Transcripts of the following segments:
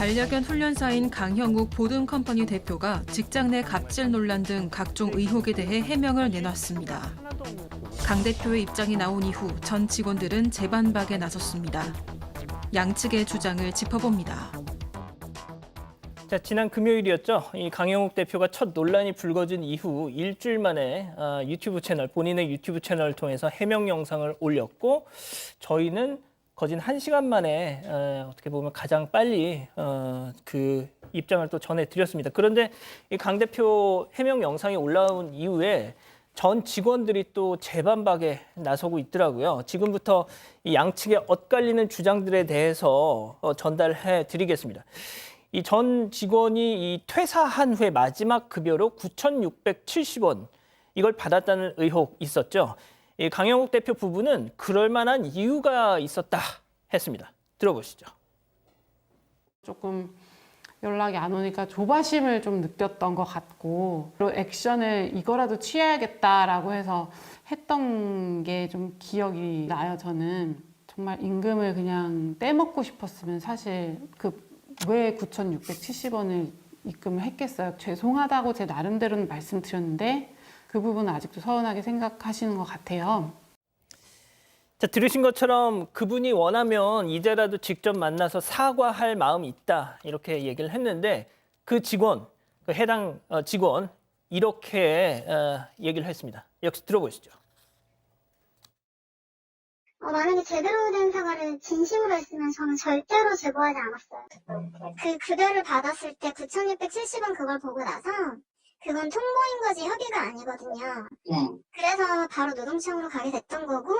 반려견 훈련사인 강형욱 보듬컴퍼니 대표가 직장 내 갑질 논란 등 각종 의혹에 대해 해명을 내놨습니다. 강 대표의 입장이 나온 이후 전 직원들은 재반박에 나섰습니다. 양측의 주장을 짚어봅니다. 자, 지난 금요일이었죠. 이 강형욱 대표가 첫 논란이 불거진 이후 일주일 만에 본인의 유튜브 채널을 통해서 해명 영상을 올렸고, 저희는 거진 1시간 만에 어떻게 보면 가장 빨리 그 입장을 또 전해드렸습니다. 그런데 이 강 대표 해명 영상이 올라온 이후에 전 직원들이 또 재반박에 나서고 있더라고요. 지금부터 이 양측의 엇갈리는 주장들에 대해서 전달해 드리겠습니다. 이 전 직원이 이 퇴사한 후에 마지막 급여로 9,670원 이걸 받았다는 의혹 있었죠. 이 강형욱 대표 부부는 그럴 만한 이유가 있었다 했습니다. 들어보시죠. 조금 연락이 안 오니까 조바심을 좀 느꼈던 것 같고, 그리고 액션을 이거라도 취해야겠다라고 해서 했던 게 좀 기억이 나요. 저는 정말 임금을 그냥 떼먹고 싶었으면 사실 왜 9,670원을 입금을 했겠어요. 죄송하다고 제 나름대로는 말씀드렸는데 그 부분은 아직도 서운하게 생각하시는 것 같아요. 자, 들으신 것처럼 그분이 원하면 이제라도 직접 만나서 사과할 마음이 있다 이렇게 얘기를 했는데, 그 직원, 그 해당 직원 이렇게 얘기를 했습니다. 역시 들어보시죠. 만약에 제대로 된 사과를 진심으로 했으면 저는 절대로 제보하지 않았어요. 그 급여를 받았을 때 9,670원 그걸 보고 나서 그건 통보인 거지 협의가 아니거든요. 그래서 바로 노동청으로 가게 됐던 거고,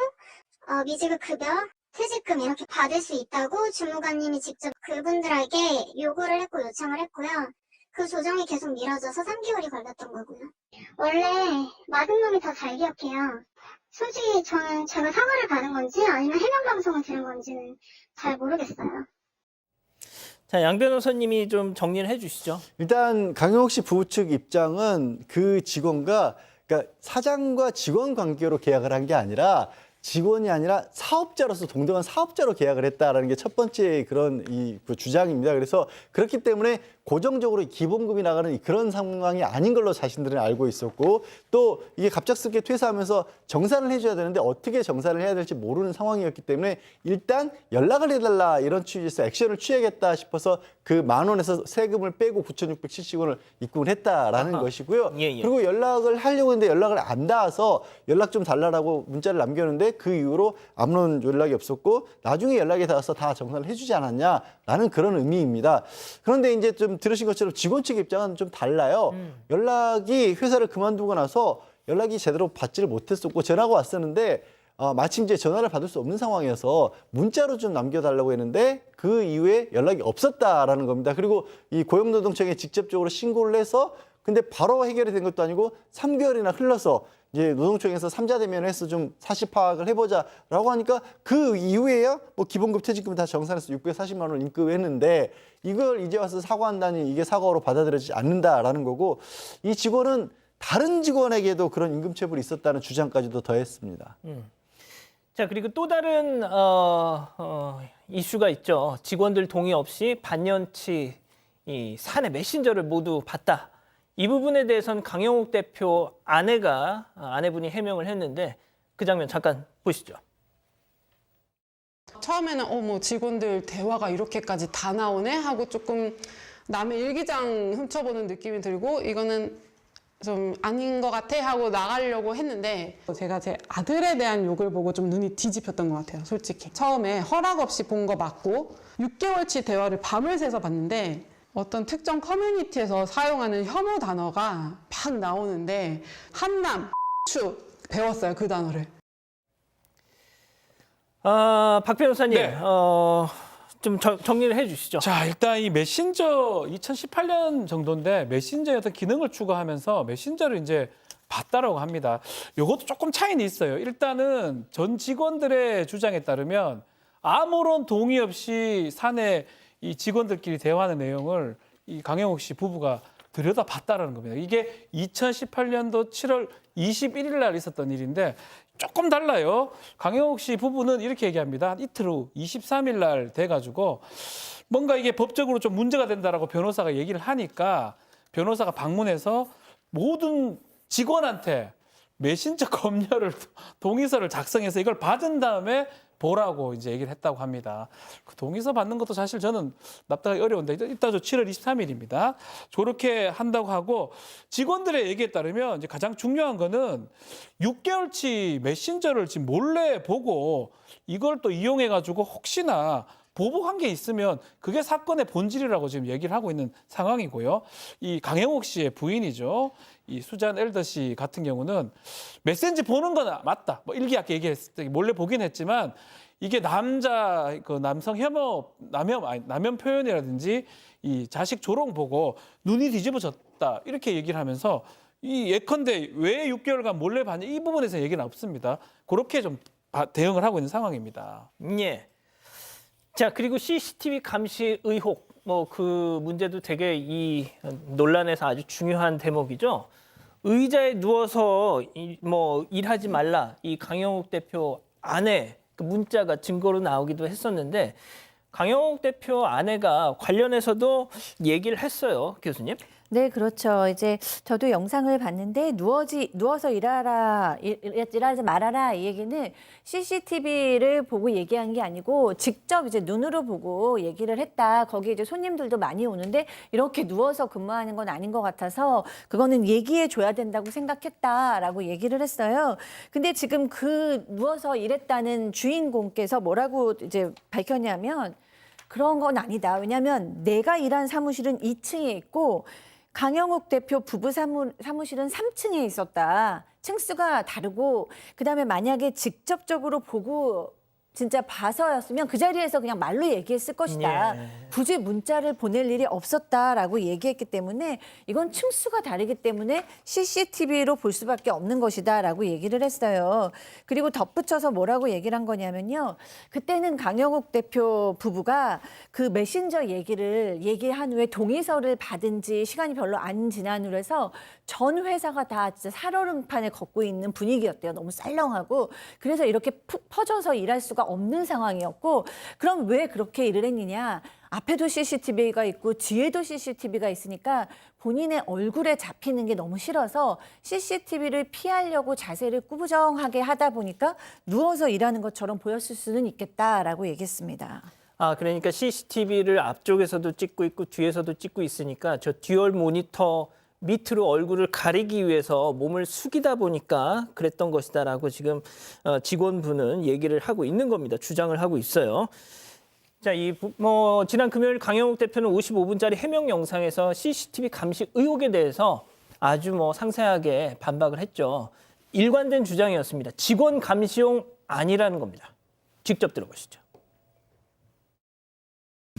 미지급 급여, 퇴직금 이렇게 받을 수 있다고 주무관님이 직접 그분들에게 요구를 했고 요청을 했고요. 그 조정이 계속 미뤄져서 3개월이 걸렸던 거고요. 원래 맞은 놈이 더 잘 기억해요. 솔직히 저는 제가 사과를 받은 건지 아니면 해명 방송을 들은 건지는 잘 모르겠어요. 자, 양 변호사님이 좀 정리를 해주시죠. 일단 강형욱 씨 부부 측 입장은 그 직원과, 그러니까 사장과 직원 관계로 계약을 한 게 아니라 직원이 아니라 사업자로서 동등한 사업자로 계약을 했다라는 게 첫 번째 그런 그 주장입니다. 그래서 그렇기 때문에 고정적으로 기본급이 나가는 그런 상황이 아닌 걸로 자신들은 알고 있었고, 또 이게 갑작스럽게 퇴사하면서 정산을 해줘야 되는데 어떻게 정산을 해야 될지 모르는 상황이었기 때문에 일단 연락을 해달라 이런 취지에서 액션을 취하겠다 싶어서 그 10,000원에서 세금을 빼고 9,670원을 입금을 했다라는 것이고요. 예. 그리고 연락을 하려고 했는데 연락을 안 닿아서 연락 좀 달라고 문자를 남겼는데 그 이후로 아무런 연락이 없었고, 나중에 연락이 닿아서 다 정산을 해주지 않았냐라는 그런 의미입니다. 그런데 이제 좀 들으신 것처럼 직원 측 입장은 좀 달라요. 연락이 회사를 그만두고 나서 연락이 제대로 받지를 못했었고, 전화가 왔었는데 마침 이제 전화를 받을 수 없는 상황이어서 문자로 좀 남겨달라고 했는데 그 이후에 연락이 없었다라는 겁니다. 그리고 이 고용노동청에 직접적으로 신고를 해서, 근데 바로 해결이 된 것도 아니고 3개월이나 흘러서 이제 노동청에서 3자 대면을 해서 좀 사실 파악을 해보자라고 하니까 그 이후에야 뭐 기본급 퇴직금 다 정산해서 640만 원 입금했는데, 이걸 이제 와서 사과한다니 이게 사과로 받아들여지지 않는다라는 거고, 이 직원은 다른 직원에게도 그런 임금체불이 있었다는 주장까지도 더했습니다. 자, 그리고 또 다른 이슈가 있죠. 직원들 동의 없이 반년치 이 사내 메신저를 모두 봤다. 이 부분에 대해서는 강형욱 대표 아내분이 해명을 했는데, 그 장면 잠깐 보시죠. 처음에는 뭐 직원들 대화가 이렇게까지 다 나오네 하고 조금 남의 일기장 훔쳐보는 느낌이 들고, 이거는 좀 아닌 것 같아 하고 나가려고 했는데, 제가 제 아들에 대한 욕을 보고 좀 눈이 뒤집혔던 것 같아요. 솔직히 처음에 허락 없이 본 거 맞고 6개월치 대화를 밤을 새서 봤는데, 어떤 특정 커뮤니티에서 사용하는 혐오 단어가 막 나오는데 한남, 추 배웠어요, 그 단어를. 박 변호사님, 네. 좀 정리를 해주시죠. 자, 일단 이 메신저 2018년 정도인데 메신저의 어떤 기능을 추가하면서 메신저를 이제 봤다라고 합니다. 이것도 조금 차이는 있어요. 일단은 전 직원들의 주장에 따르면 아무런 동의 없이 사내 이 직원들끼리 대화하는 내용을 이 강형욱 씨 부부가 들여다봤다라는 겁니다. 이게 2018년도 7월 21일 날 있었던 일인데 조금 달라요. 강형욱 씨 부부는 이렇게 얘기합니다. 이틀 후 23일 날 돼가지고 뭔가 이게 법적으로 좀 문제가 된다라고 변호사가 얘기를 하니까 변호사가 방문해서 모든 직원한테 메신저 검열을 동의서를 작성해서 이걸 받은 다음에 보라고 이제 얘기를 했다고 합니다. 그 동의서 받는 것도 사실 저는 납득하기 어려운데 이따 저 7월 23일입니다. 저렇게 한다고 하고 직원들의 얘기에 따르면 이제 가장 중요한 거는 6개월치 메신저를 지금 몰래 보고 이걸 또 이용해 가지고 혹시나 보복한 게 있으면 그게 사건의 본질이라고 지금 얘기를 하고 있는 상황이고요. 이 강영욱 씨의 부인이죠. 이 수잔 엘더 씨 같은 경우는 메시지 보는 건 맞다. 뭐 일기약게 얘기했을 때 몰래 보긴 했지만 이게 남성 혐오, 남혐 표현이라든지 이 자식 조롱 보고 눈이 뒤집어졌다. 이렇게 얘기를 하면서 이 예컨대 왜 6개월간 몰래 봤냐 이 부분에서 얘기는 없습니다. 그렇게 좀 대응을 하고 있는 상황입니다. 예. 자, 그리고 CCTV 감시 의혹, 뭐 그 문제도 되게 이 논란에서 아주 중요한 대목이죠. 의자에 누워서 뭐 일하지 말라, 이 강영욱 대표 아내 그 문자가 증거로 나오기도 했었는데 강영욱 대표 아내가 관련해서도 얘기를 했어요, 교수님. 네, 그렇죠. 이제 저도 영상을 봤는데 누워서 일하지 말아라 이 얘기는 CCTV를 보고 얘기한 게 아니고 직접 이제 눈으로 보고 얘기를 했다. 거기 이제 손님들도 많이 오는데 이렇게 누워서 근무하는 건 아닌 것 같아서 그거는 얘기해 줘야 된다고 생각했다라고 얘기를 했어요. 근데 지금 그 누워서 일했다는 주인공께서 뭐라고 이제 밝혔냐면 그런 건 아니다. 왜냐하면 내가 일한 사무실은 2층에 있고 강영욱 대표 부부 사무실은 3층에 있었다. 층수가 다르고 그다음에 만약에 직접적으로 보고 진짜 봐서였으면 그 자리에서 그냥 말로 얘기했을 것이다. 예. 굳이 문자를 보낼 일이 없었다라고 얘기했기 때문에 이건 층수가 다르기 때문에 CCTV로 볼 수밖에 없는 것이다라고 얘기를 했어요. 그리고 덧붙여서 뭐라고 얘기를 한 거냐면요. 그때는 강영욱 대표 부부가 그 메신저 얘기한 후에 동의서를 받은 지 시간이 별로 안 지난 후로 해서 전 회사가 다 진짜 살얼음판에 걷고 있는 분위기였대요. 너무 썰렁하고. 그래서 이렇게 푹 퍼져서 일할 수가 없는 상황이었고 그럼 왜 그렇게 일을 했느냐. 앞에도 CCTV가 있고 뒤에도 CCTV가 있으니까 본인의 얼굴에 잡히는 게 너무 싫어서 CCTV를 피하려고 자세를 꾸부정하게 하다 보니까 누워서 일하는 것처럼 보였을 수는 있겠다라고 얘기했습니다. 아, 그러니까 CCTV를 앞쪽에서도 찍고 있고 뒤에서도 찍고 있으니까 저 듀얼 모니터 밑으로 얼굴을 가리기 위해서 몸을 숙이다 보니까 그랬던 것이다라고 지금 직원분은 얘기를 하고 있는 겁니다. 주장을 하고 있어요. 자, 지난 금요일 강영욱 대표는 55분짜리 해명 영상에서 CCTV 감시 의혹에 대해서 아주 상세하게 반박을 했죠. 일관된 주장이었습니다. 직원 감시용 아니라는 겁니다. 직접 들어보시죠.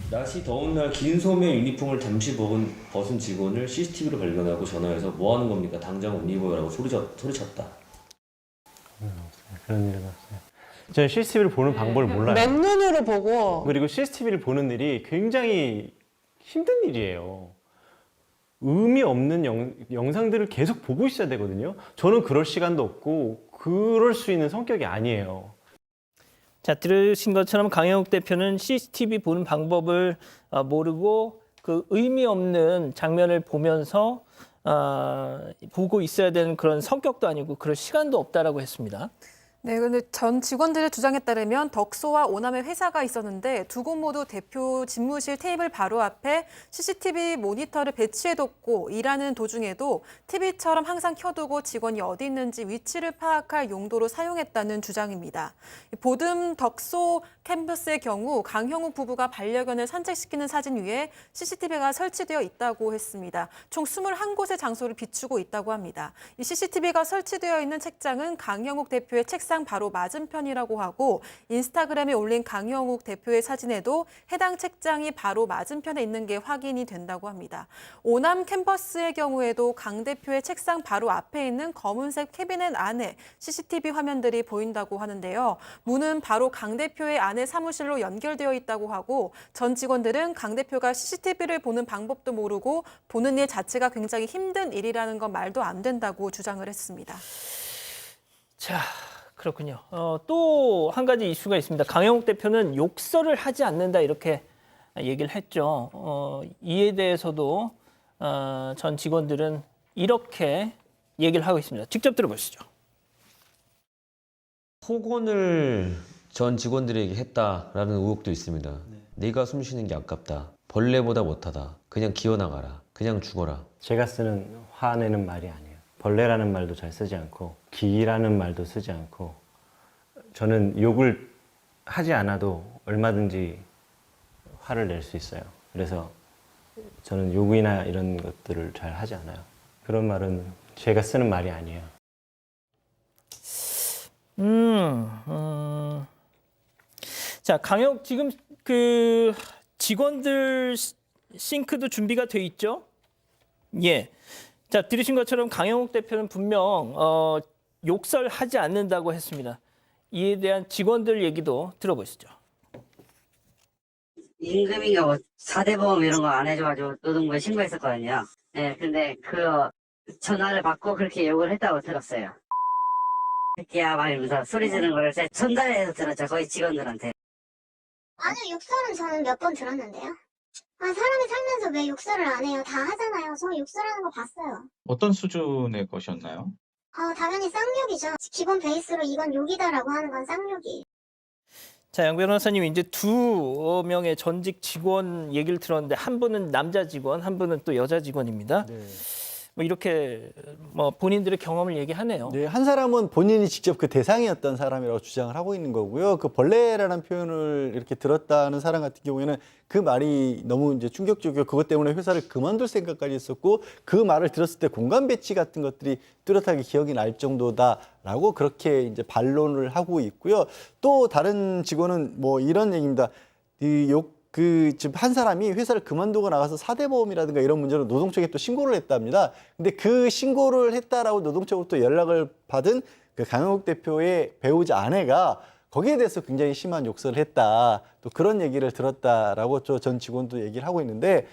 날씨 더운 날 긴 소매 유니폼을 잠시 벗은 직원을 CCTV로 발견하고 전화해서 뭐 하는 겁니까? 당장 옷 입어요라고 소리쳤다. 그런 일은 없어요. 저는 CCTV를 보는 방법을 몰라요. 맨눈으로 보고 그리고 CCTV를 보는 일이 굉장히 힘든 일이에요. 의미 없는 영상들을 계속 보고 있어야 되거든요. 저는 그럴 시간도 없고 그럴 수 있는 성격이 아니에요. 자, 들으신 것처럼 강영욱 대표는 CCTV 보는 방법을 모르고 그 의미 없는 장면을 보면서 보고 있어야 되는 그런 성격도 아니고 그럴 시간도 없다라고 했습니다. 네, 근데 전 직원들의 주장에 따르면 덕소와 오남의 회사가 있었는데 두 곳 모두 대표 집무실 테이블 바로 앞에 CCTV 모니터를 배치해뒀고 일하는 도중에도 TV처럼 항상 켜두고 직원이 어디 있는지 위치를 파악할 용도로 사용했다는 주장입니다. 보듬 덕소 캠퍼스의 경우 강형욱 부부가 반려견을 산책시키는 사진 위에 CCTV가 설치되어 있다고 했습니다. 총 21곳의 장소를 비추고 있다고 합니다. 이 CCTV가 설치되어 있는 책장은 강형욱 대표의 책상 바로 맞은편이라고 하고 인스타그램에 올린 강영욱 대표의 사진에도 해당 책장이 바로 맞은편에 있는 게 확인이 된다고 합니다. 오남 캠퍼스의 경우에도 강 대표의 책상 바로 앞에 있는 검은색 캐비넷 안에 CCTV 화면들이 보인다고 하는데요. 문은 바로 강 대표의 아내 사무실로 연결되어 있다고 하고 전 직원들은 강 대표가 CCTV를 보는 방법도 모르고 보는 일 자체가 굉장히 힘든 일이라는 건 말도 안 된다고 주장을 했습니다. 자, 그렇군요. 또 한 가지 이슈가 있습니다. 강영욱 대표는 욕설을 하지 않는다 이렇게 얘기를 했죠. 이에 대해서도 전 직원들은 이렇게 얘기를 하고 있습니다. 직접 들어보시죠. 폭언을 전 직원들에게 했다라는 의혹도 있습니다. 네가 숨 쉬는 게 아깝다. 벌레보다 못하다. 그냥 기어나가라. 그냥 죽어라. 제가 쓰는 화내는 말이 아니에요. 벌레라는 말도 잘 쓰지 않고 기라는 말도 쓰지 않고 저는 욕을 하지 않아도 얼마든지 화를 낼 수 있어요. 그래서 저는 욕이나 이런 것들을 잘 하지 않아요. 그런 말은 제가 쓰는 말이 아니에요. 자, 강혁 지금 그 직원들 싱크도 준비가 돼 있죠? 예. 자, 들으신 것처럼 강영욱 대표는 분명 욕설하지 않는다고 했습니다. 이에 대한 직원들 얘기도 들어보시죠. 임금이가 뭐 4대 보험 이런 거 안 해줘가지고 노동부에 신고했었거든요. 네, 근데 그 전화를 받고 그렇게 욕을 했다고 들었어요. 새끼야 막 이러면서 소리 지르는 걸 제가 전달해서 들었죠. 거의 직원들한테. 아니요, 욕설은 저는 몇 번 들었는데요. 아, 사람이 살면서 왜 욕설을 안 해요? 다 하잖아요. 저 욕설하는 거 봤어요. 어떤 수준의 것이었나요? 당연히 쌍욕이죠. 기본 베이스로 이건 욕이다라고 하는 건 쌍욕이에요. 자, 양 변호사님 이제 두 명의 전직 직원 얘기를 들었는데 한 분은 남자 직원, 한 분은 또 여자 직원입니다. 네. 뭐 이렇게 뭐 본인들의 경험을 얘기하네요. 네, 한 사람은 본인이 직접 그 대상이었던 사람이라고 주장을 하고 있는 거고요. 그 벌레라는 표현을 이렇게 들었다는 사람 같은 경우에는 그 말이 너무 이제 충격적이고 그것 때문에 회사를 그만둘 생각까지 했었고 그 말을 들었을 때 공감 배치 같은 것들이 뚜렷하게 기억이 날 정도다라고 그렇게 이제 반론을 하고 있고요. 또 다른 직원은 뭐 이런 얘기입니다. 지금 한 사람이 회사를 그만두고 나가서 4대 보험이라든가 이런 문제로 노동청에 또 신고를 했답니다. 근데 그 신고를 했다라고 노동청으로 또 연락을 받은 그 강영욱 대표의 배우자 아내가 거기에 대해서 굉장히 심한 욕설을 했다. 또 그런 얘기를 들었다라고 전 직원도 얘기를 하고 있는데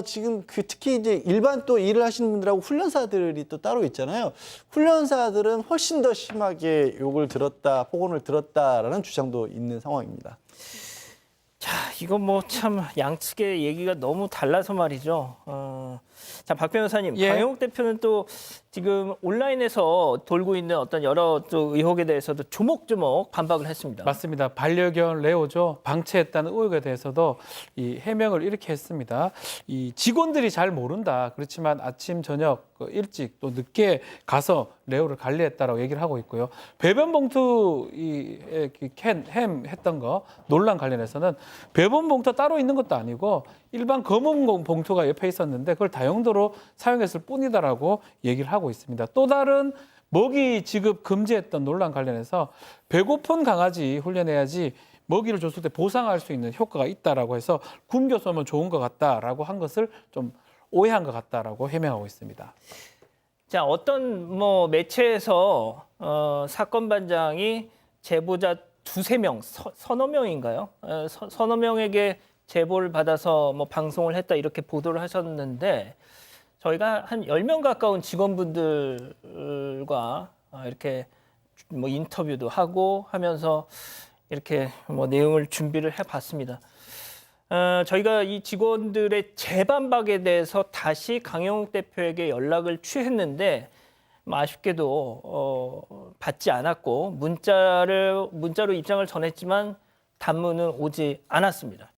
지금 특히 이제 일반 또 일을 하시는 분들하고 훈련사들이 또 따로 있잖아요. 훈련사들은 훨씬 더 심하게 욕을 들었다, 폭언을 들었다라는 주장도 있는 상황입니다. 자, 이건 뭐 참 양측의 얘기가 너무 달라서 말이죠. 자, 박 변호사님, 예. 강영욱 대표는 또 지금 온라인에서 돌고 있는 어떤 여러 또 의혹에 대해서도 조목조목 반박을 했습니다. 맞습니다. 반려견 레오죠. 방치했다는 의혹에 대해서도 이 해명을 이렇게 했습니다. 이 직원들이 잘 모른다. 그렇지만 아침 저녁 일찍 또 늦게 가서 레오를 관리했다라고 얘기를 하고 있고요. 배변 봉투 햄 했던 거 논란 관련해서는 배변 봉투 따로 있는 것도 아니고 일반 검은 봉투가 옆에 있었는데 그걸 다용도로 사용했을 뿐이다라고 얘기를 하고 있습니다. 또 다른 먹이 지급 금지했던 논란 관련해서 배고픈 강아지 훈련해야지 먹이를 줬을 때 보상할 수 있는 효과가 있다라고 해서 굶겨서면 좋은 것 같다라고 한 것을 좀 오해한 것 같다라고 해명하고 있습니다. 자, 어떤 뭐 매체에서 사건 반장이 제보자 두세 명, 서너 명인가요? 서너 명에게 제보를 받아서 뭐 방송을 했다 이렇게 보도를 하셨는데 저희가 한 10명 가까운 직원분들과 이렇게 뭐 인터뷰도 하고 하면서 이렇게 뭐 내용을 준비를 해봤습니다. 저희가 이 직원들의 재반박에 대해서 다시 강영욱 대표에게 연락을 취했는데 아쉽게도 받지 않았고 문자로 입장을 전했지만 단문은 오지 않았습니다.